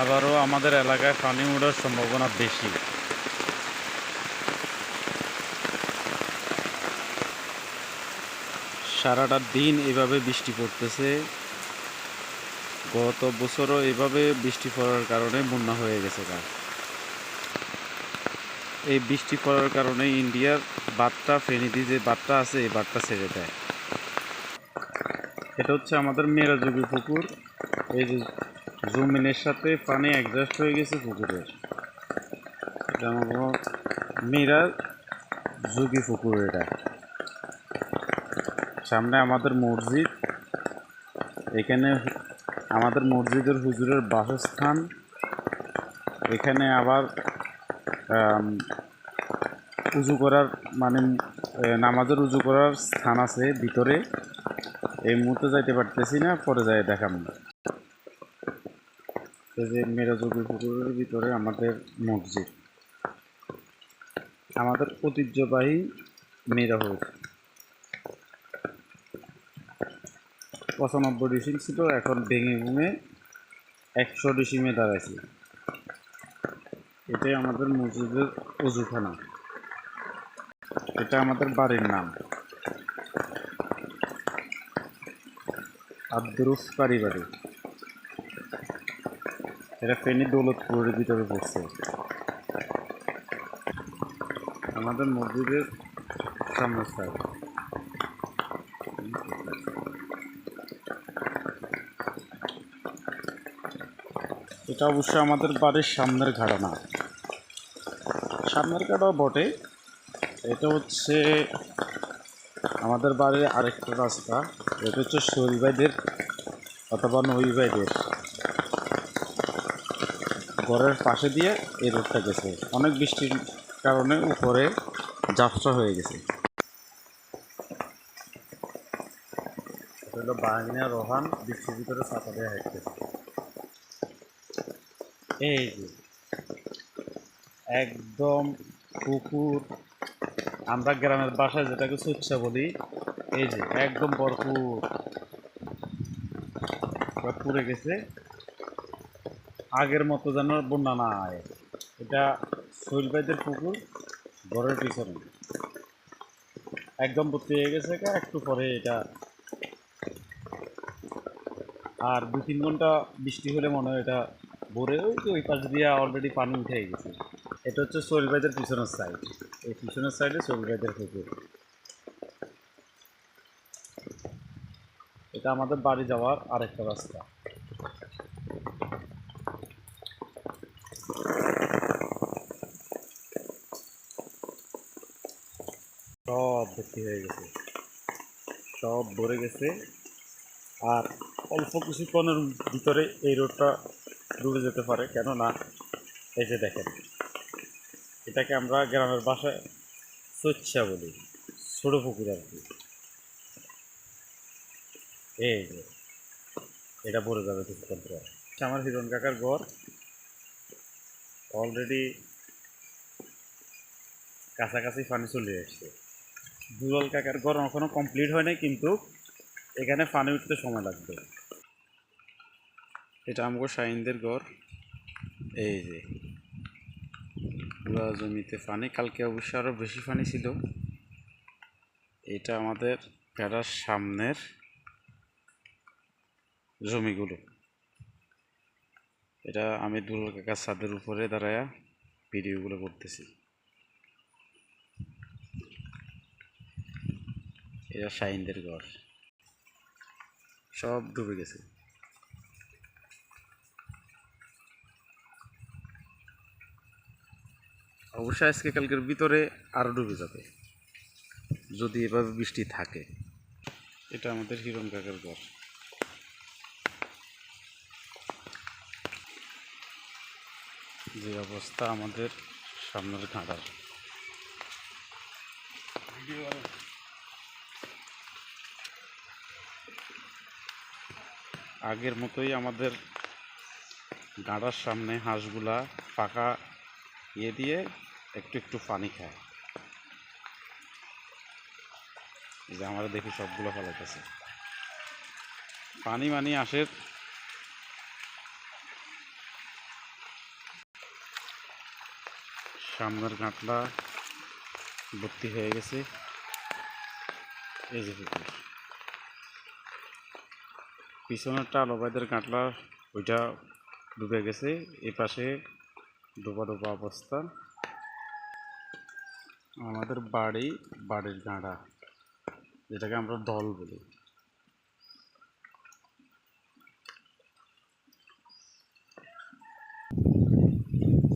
আবারও আমাদের এলাকায় পানি ওঠার সম্ভাবনা বেশি। সারাটা দিন এভাবে বৃষ্টি পড়তেছে। গত বছরও এভাবে বৃষ্টি পড়ার কারণে বন্যা হয়ে গেছে। এই বৃষ্টি পড়ার কারণে ইন্ডিয়ার বাঁধটা, ফেনীতে যে বাঁধটা আছে এই বাঁধটা ছেড়ে দেয়। এটা হচ্ছে আমাদের মেরাযোগী পুকুর। এই যে জমিনের সাথে পানি অ্যাডজাস্ট হয়ে গেছে পুকুরের। এটা মেরা যোগী পুকুর। এটা সামনে আমাদের মসজিদ, এখানে আমাদের মসজিদের হুজুরের বাসস্থান। এখানে আবার উজু করার মানে নামাজের উজু করার স্থান আছে ভিতরে। এই মুহূর্তে যাইতে পারতেছি না, পরে যাই দেখাম। এই যে মেরাযোগী পুকুরের ভিতরে আমাদের মসজিদ, আমাদের ঐতিহ্যবাহী মেরা হোক। 95 ডিসিম ছিল, এখন ভেঙে ভেঙে 100 ডিসিমে দাঁড়াইছে। এটাই আমাদের মসজিদের অজুখানা। এটা আমাদের বাড়ির নাম আব্দুরুফ বাড়ি। এটা ফেনী দৌলতপুরের ভিতরে পড়ছে। আমাদের মসজিদের সামনের সাইড। এটা অবশ্য আমাদের বাড়ির সামনের ঘাটা না, সামনের ঘাটাও বটে। এটা হচ্ছে আমাদের বাড়ির আরেকটা রাস্তা। এটা হচ্ছে শৈলবাইদের অথবা নইবাইদের ঘরের পাশে দিয়ে এই রোডটা গেছে। অনেক বৃষ্টির কারণে উপরে ঝাপসা হয়ে গেছে। এটা হলো বাহিনা রোহান বৃষ্টির ভিতরে ছাতা দিয়ে হাঁটতেছে। এই যে একদম পুকুর, আমরা গ্রামের বাসায় যেটাকে সুচ্ছা বলি, এই যে একদম ভরপুর পুড়ে গেছে। আগের মতো যেন বন্যা নাই। এটা শৈলবাইদের পুকুর, ঘরের পিছনে একদম ভর্তি হয়ে গেছে। একটু পরে এটা আর 2-3 ঘন্টা বৃষ্টি হলে মনে হয় এটা ভরে ওই পাশ দিয়ে অলরেডি পানি উঠে গেছে। এটা হচ্ছে শৈলবাইদের পিছনের সাইড। এই পিছনের সাইডে শৈলবাইদের পুকুর। এটা আমাদের বাড়ি যাওয়ার আরেকটা রাস্তা। সব ভর্তি হয়ে গেছে, সব ভরে গেছে। আর অল্প কিছুক্ষণের ভিতরে এই রোডটা ডুবে যেতে পারে। কেননা এই যে দেখেন, এটাকে আমরা গ্রামের ভাষায় সোচ্ছা বলি, ছোট পুকুর আর কি। এই যে এটা ভরে যাবে কিছুক্ষণ পরে। আমার হিরণ কাকার ঘর অলরেডি কাছাকাছি পানি চলে আসছে। দুলাল কাকার ঘর এখনো কমপ্লিট হয় নাই, কিন্তু এখানে পানি উঠতে সময় লাগবে। এটা আমাকে শাহিনদের ঘর। এই যে পুরা জমিতে পানি, কালকে অবশ্য আরও বেশি পানি ছিল। এটা আমাদের ভেড়ার সামনের জমিগুলো। এটা আমি দুলাল কাকার ছাদের উপরে দাঁড়ায়া ভিডিওগুলো করতেছি। এটা শাহিনদের ঘর, সব ডুবে গেছে। অবশ্য আজকে কালকের ভিতরে আরও ডুবে যাবে যদি এভাবে বৃষ্টি থাকে। এটা আমাদের হিরণ কাকার ঘর। যে অবস্থা আমাদের সামনের ঘাটার। আগের মতোই আমাদের গাঁড়ার সামনে হাঁসগুলা পাকা দিয়ে একটু একটু পানি খায়। যে আমরা দেখি সবগুলো ফলাইতেছে পানি আসে সামনের গাঁটলা ভর্তি হয়ে গেছে। এই যে পুকুর, পিছনেরটা আলোবাইদের গাঁটলা ওইটা ডুবে গেছে, এ পাশে ডোবা ডোবা অবস্থা। আমাদের বাড়ির গাঁড়া, যেটাকে আমরা দল বলি।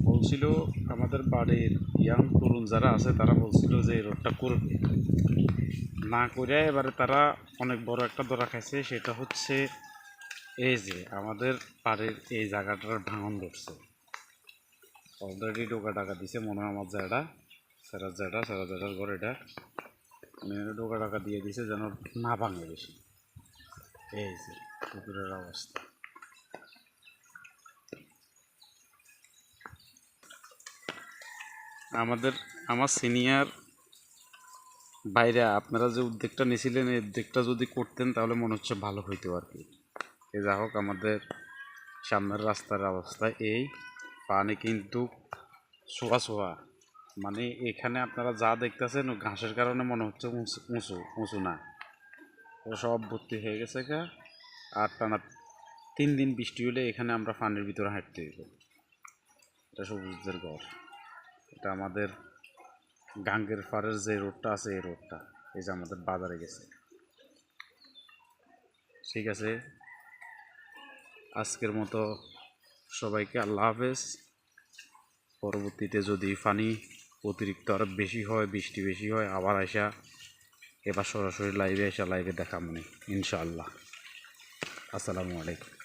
বলছিল আমাদের বাড়ির ইয়াং তরুণ যারা আছে তারা বলছিল যে এই রোডটা করবে, না করে এবারে তারা অনেক বড় একটা ধরা খাইছে। সেটা হচ্ছে এই যে আমাদের বাড়ির এই জায়গাটার ভাঙন ধরছে, অলরেডি ডোকা টাকা দিছে মনে হয় আমার জায়গা সেরা জায়গার ঘর এটা, ডোকা টাকা দিয়ে দিছে যেন না ভাঙে বেশি। এই যে পুকুরের অবস্থা। আমার সিনিয়র বাইরে আপনারা যে উদ্যোগটা নিয়েছিলেন, এই উদ্যোগটা যদি করতেন তাহলে মনে হচ্ছে ভালো হইতো আর কি। এ যা হোক, আমাদের সামনের রাস্তার অবস্থা এই, পানি কিন্তু ছোঁয়া ছোঁয়া, মানে এখানে আপনারা যা দেখতেছেন ঘাসের কারণে মনে হচ্ছে উঁচু উঁচু না, সব ভর্তি হয়ে গেছে। আর টানা 3 দিন বৃষ্টি হলে এখানে আমরা পানির ভিতরে হাঁটতে হইব। এটা সবুজদের ঘর, এটা আমাদের গাঙ্গের পাড়ের যে রোডটা আছে এই রোডটা, এই যে আমাদের বাজারে গেছে। ঠিক আছে, আজকের মতো সবাইকে আল্লাহ হাফেজ। পরবর্তীতে যদি পানি অতিরিক্ত আরও বেশি হয়, বৃষ্টি বেশি হয়, আবার এবার সরাসরি লাইভে দেখা মনে ইনশাআল্লাহ। আসসালামু আলাইকুম।